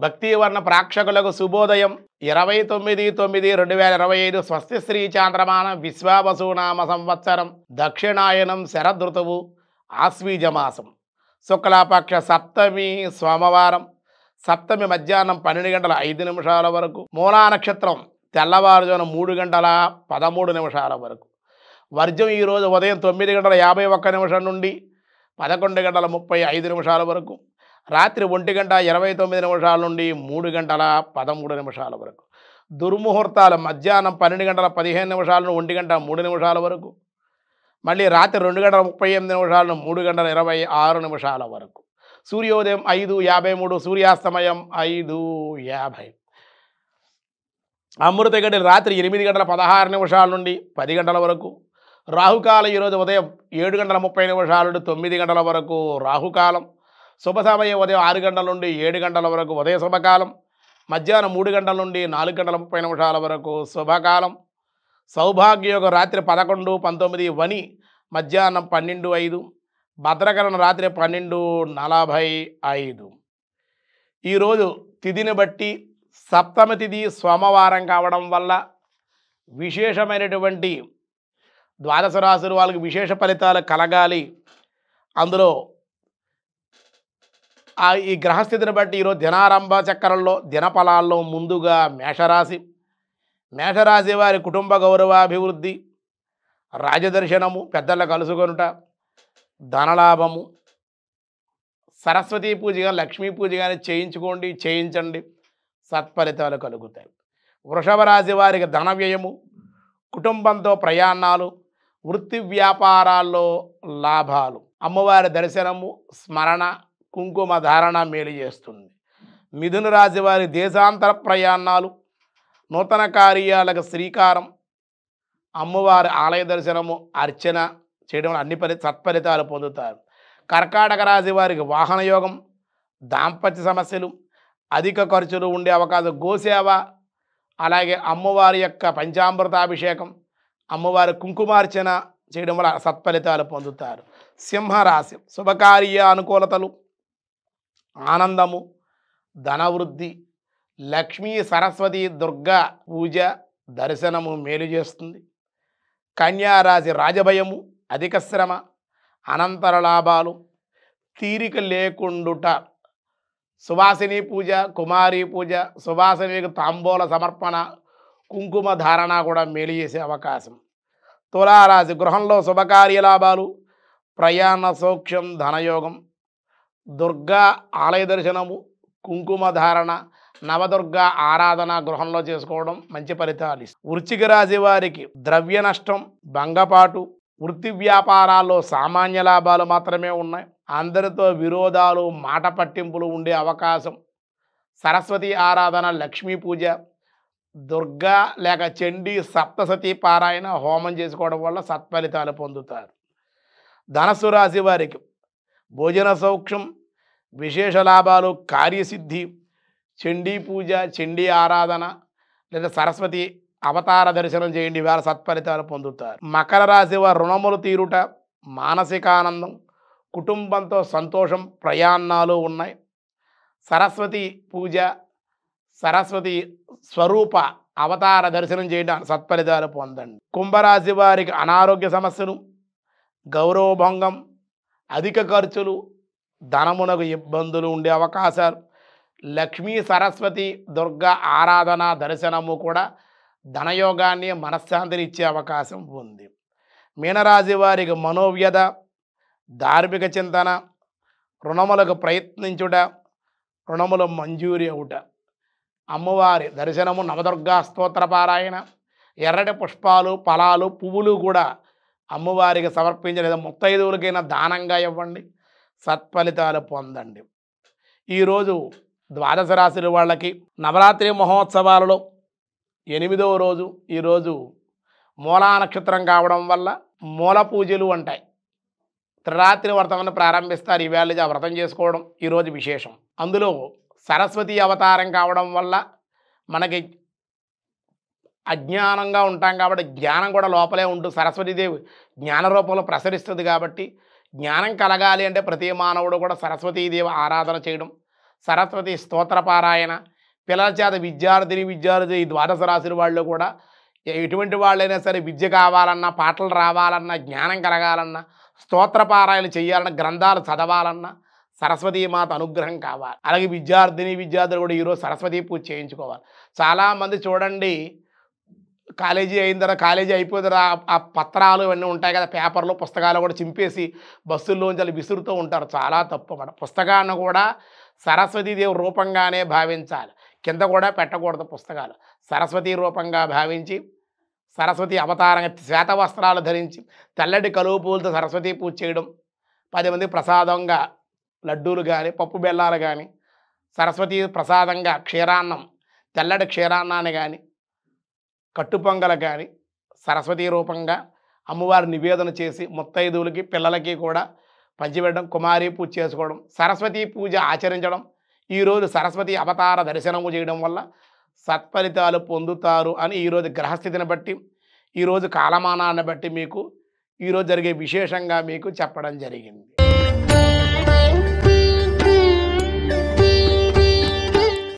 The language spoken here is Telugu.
భక్తివర్ణ ప్రేక్షకులకు శుభోదయం 29/9/2025 స్వస్తి శ్రీ చాంద్రమానం విశ్వావసునామ సంవత్సరం దక్షిణాయనం శరదృతువు ఆశ్వీజమాసం శుక్లాపక్ష సప్తమి సోమవారం సప్తమి మధ్యాహ్నం 12:05 వరకు మూలా నక్షత్రం తెల్లవారుజామున 3:13 వరకు వర్జం ఈరోజు ఉదయం 9:51 నుండి 11:35 వరకు రాత్రి 1:29 నుండి 3:13 వరకు దుర్ముహూర్తాలు మధ్యాహ్నం 12:15 నుండి 1:03 వరకు మళ్ళీ రాత్రి 2:38 నుండి 3:26 వరకు సూర్యోదయం 5:53 సూర్యాస్తమయం 5:50 అమృత గడియలు రాత్రి 8:16 నుండి 10 వరకు రాహుకాలం ఈరోజు ఉదయం 7:30 నుండి 9 వరకు రాహుకాలం శుభ సమయం ఉదయం 6 నుండి 7 వరకు ఉదయ శుభకాలం మధ్యాహ్నం 3 నుండి 4:30 వరకు శుభకాలం సౌభాగ్యయోగం రాత్రి 11:19 వని మధ్యాహ్నం 12:05 భద్రకరణ రాత్రి 12:45 ఈరోజు తిథిని బట్టి సప్తమి తిథి సోమవారం కావడం వల్ల విశేషమైనటువంటి ద్వాదశ రాశుల వాళ్ళకి విశేష ఫలితాలు కలగాలి. అందులో ఈ గ్రహస్థితిని బట్టి ఈరోజు దినారంభ చక్రంలో దినఫలాల్లో ముందుగా మేషరాశి వారి కుటుంబ గౌరవాభివృద్ధి, రాజదర్శనము, పెద్దల కలుసుకొనుట, ధనలాభము, సరస్వతీ పూజ కానీ లక్ష్మీ పూజ కానీ చేయించండి, సత్ఫలితాలు కలుగుతాయి. వృషభ రాశి వారికి ధన వ్యయము, కుటుంబంతో ప్రయాణాలు, వృత్తి వ్యాపారాల్లో లాభాలు, అమ్మవారి దర్శనము, స్మరణ, కుంకుమ ధారణ మేలు చేస్తుంది. మిథున రాశి వారి దేశాంతర ప్రయాణాలు, నూతన కార్యాలకు శ్రీకారం, అమ్మవారి ఆలయ దర్శనము, అర్చన చేయడం అన్ని సత్ఫలితాలు పొందుతారు. కర్కాటక రాశి వారికి వాహన యోగం, దాంపత్య సమస్యలు, అధిక ఖర్చులు ఉండే అవకాశం, గోసేవ, అలాగే అమ్మవారి యొక్క పంచామృతాభిషేకం, అమ్మవారి కుంకుమార్చన చేయడం వల్ల సత్ఫలితాలు పొందుతారు. సింహరాశి శుభకార్య అనుకూలతలు, ఆనందము, ధనవృద్ధి, లక్ష్మీ సరస్వతి దుర్గా పూజ దర్శనము మేలు చేస్తుంది. కన్యారాశి రాజభయము, అధిక శ్రమ, అనంతర లాభాలు, తీరిక లేకుండుట, సువాసిని పూజ, కుమారి పూజ, సువాసినికి తాంబూల సమర్పణ, కుంకుమ ధారణ కూడా మేలు చేసే అవకాశం. తులారాశి గృహంలో శుభకార్య లాభాలు, ప్రయాణ సౌఖ్యం, ధనయోగం, దుర్గా ఆలయ దర్శనము, కుంకుమ ధారణ, నవదుర్గా ఆరాధన గృహంలో చేసుకోవడం మంచి ఫలితాలు. వృశ్చిక రాశి వారికి ద్రవ్య నష్టం, భంగపాటు, వృత్తి వ్యాపారాల్లో సామాన్య లాభాలు మాత్రమే ఉన్నాయి. అందరితో విరోధాలు, మాట పట్టింపులు ఉండే అవకాశం. సరస్వతి ఆరాధన, లక్ష్మీ పూజ, దుర్గా లేక చండీ సప్తసతి పారాయణ హోమం చేసుకోవడం వల్ల సత్ఫలితాలు పొందుతారు. ధనస్సు రాశి వారికి భోజన సౌఖ్యం, విశేష లాభాలు, కార్యసిద్ధి, చండీ పూజ, చండీ ఆరాధన లేదా సరస్వతి అవతార దర్శనం చేయండి, వేళ సత్ఫలితాలు పొందుతారు. మకర రాశి వారు రుణములు తీరుట, మానసిక ఆనందం, కుటుంబంతో సంతోషం, ప్రయాణాలు ఉన్నాయి. సరస్వతి పూజ, సరస్వతి స్వరూప అవతార దర్శనం చేయడానికి సత్ఫలితాలు పొందండి. కుంభరాశి వారికి అనారోగ్య సమస్యలు, గౌరవభంగం, అధిక ఖర్చులు, ధనమునకు ఇబ్బందులు ఉండే అవకాశాలు. లక్ష్మీ సరస్వతి దుర్గా ఆరాధన దర్శనము కూడా ధనయోగాన్ని, మనశ్శాంతిని ఇచ్చే అవకాశం ఉంది. మీనరాశి వారికి మనోవ్యధ, ధార్మిక చింతన, రుణములకు ప్రయత్నించుట, రుణములు మంజూరి అవుట, అమ్మవారి దర్శనము, నవదుర్గా స్తోత్ర పారాయణ, ఎర్రటి పుష్పాలు, ఫలాలు, పువ్వులు కూడా అమ్మవారికి సమర్పించి లేదా ముత్తైదువులకైనా దానంగా ఇవ్వండి, సత్ఫలితాలు పొందండి. ఈరోజు ద్వాదశ రాశుల వాళ్ళకి నవరాత్రి మహోత్సవాలలో 8వ రోజు ఈరోజు మూలా నక్షత్రం కావడం వల్ల మూల పూజలు ఉంటాయి. త్రిరాత్రి వ్రతాన్ని ప్రారంభిస్తారు. ఈవేళ ఆ వ్రతం చేసుకోవడం ఈరోజు విశేషం. అందులో సరస్వతి అవతారం కావడం వల్ల మనకి అజ్ఞానంగా ఉంటాం కాబట్టి జ్ఞానం కూడా లోపలే ఉంటూ సరస్వతీదేవి జ్ఞాన రూపంలో ప్రసరిస్తుంది. కాబట్టి జ్ఞానం కలగాలి అంటే ప్రతి మానవుడు కూడా సరస్వతీదేవి ఆరాధన చేయడం, సరస్వతి స్తోత్రపారాయణ, పిల్లల చేత విద్యార్థులు ఈ ద్వాదశ రాశుల వాళ్ళు కూడా ఎటువంటి వాళ్ళైనా సరే విద్య కావాలన్నా, పాటలు రావాలన్నా, జ్ఞానం కలగాలన్నా, స్తోత్రపారాయణ చేయాలన్నా, గ్రంథాలు చదవాలన్నా సరస్వతీమాత అనుగ్రహం కావాలి. అలాగే విద్యార్థులు కూడా ఈరోజు సరస్వతీ పూజ చేయించుకోవాలి. చాలామంది చూడండి, కాలేజీ అయిన తర్వాత కాలేజీ అయిపోయిన తర్వాత ఆ పత్రాలు ఇవన్నీ ఉంటాయి కదా, పేపర్లు పుస్తకాలు కూడా చింపేసి బస్సుల్లోంచి అలా విసురుతూ ఉంటారు. చాలా తప్పు అన్నమాట. పుస్తకాన్ని కూడా సరస్వతీదేవి రూపంగానే భావించాలి. కింద కూడా పెట్టకూడదు పుస్తకాలు. సరస్వతీ రూపంగా భావించి, సరస్వతి అవతారంగా శ్వేత వస్త్రాలు ధరించి తెల్లటి కలువ పూలతో సరస్వతీ పూజ చేయడం, 10 మంది ప్రసాదంగా లడ్డూలు కానీ, పప్పు బెల్లాలు కానీ, సరస్వతీ ప్రసాదంగా క్షీరాన్నం, తెల్లటి క్షీరాన్నాన్ని కానీ, కట్టుపొంగలు కానీ సరస్వతీ రూపంగా అమ్మవారి నివేదన చేసి ముత్తైదువులకి పిల్లలకి కూడా పంచిపెట్టడం, కుమారి పూజ చేసుకోవడం, సరస్వతీ పూజ ఆచరించడం, ఈరోజు సరస్వతి అవతార దర్శనము చేయడం వల్ల సత్ఫలితాలు పొందుతారు అని ఈరోజు గ్రహస్థితిని బట్టి, ఈరోజు కాలమానాన్ని బట్టి మీకు ఈరోజు జరిగే విశేషంగా మీకు చెప్పడం జరిగింది.